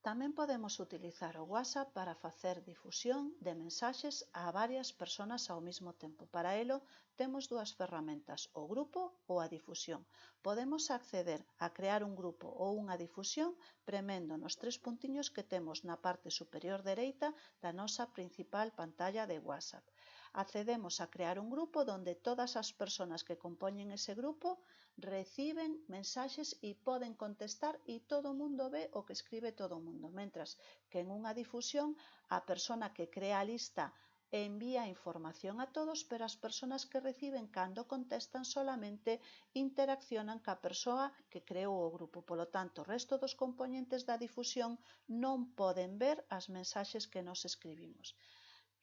Tamén podemos utilizar o WhatsApp para facer difusión de mensaxes a varias persoas ao mesmo tempo. Para elo temos dúas ferramentas, o grupo ou a difusión. Podemos acceder a crear un grupo ou unha difusión premendo nos tres puntiños que temos na parte superior dereita da nosa principal pantalla de WhatsApp. Accedemos a crear un grupo donde todas as persoas que compoñen ese grupo reciben mensaxes e poden contestar e todo o mundo ve o que escribe todo o mundo, mentras que en unha difusión a persona que crea a lista envía información a todos, pero as persoas que reciben cando contestan solamente interaccionan ca persoa que creou o grupo. Polo tanto, o resto dos componentes da difusión non poden ver as mensaxes que nos escribimos.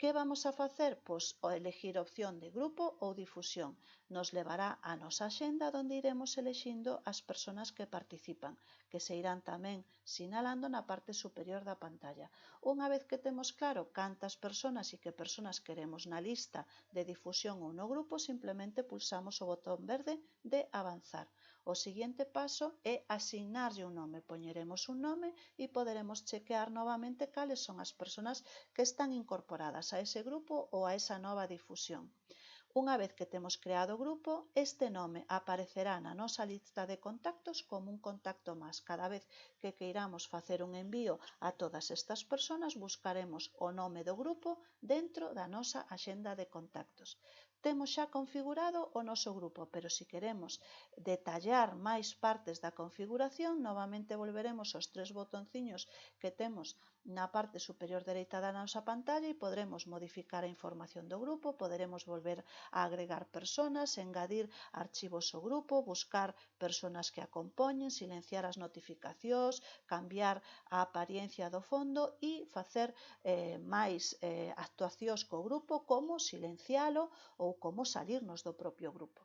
Que vamos a facer? Pois elegir a opción de grupo ou difusión. Nos levará á nosa axenda onde iremos elexindo as persoas que participan, que se irán tamén sinalando na parte superior da pantalla. Unha vez que temos claro cantas persoas e que persoas queremos na lista de difusión ou no grupo, simplemente pulsamos o botón verde de avanzar. O seguinte paso é asignarlle un nome. Poñeremos un nome e poderemos chequear novamente cales son as persoas que están incorporadas a ese grupo ou a esa nova difusión. Unha vez que temos creado o grupo, este nome aparecerá na nosa lista de contactos como un contacto máis. Cada vez que queiramos facer un envío a todas estas persoas, buscaremos o nome do grupo dentro da nosa axenda de contactos. Temos xa configurado o noso grupo, pero se queremos detallar máis partes da configuración, novamente volveremos aos tres botonciños que temos na parte superior dereita da nosa pantalla e podremos modificar a información do grupo, poderemos volver a agregar persoas, engadir archivos ao grupo, buscar persoas que a compoñen, silenciar as notificacións, cambiar a apariencia do fondo e facer máis actuacións co grupo como silencialo ou como salirnos do propio grupo.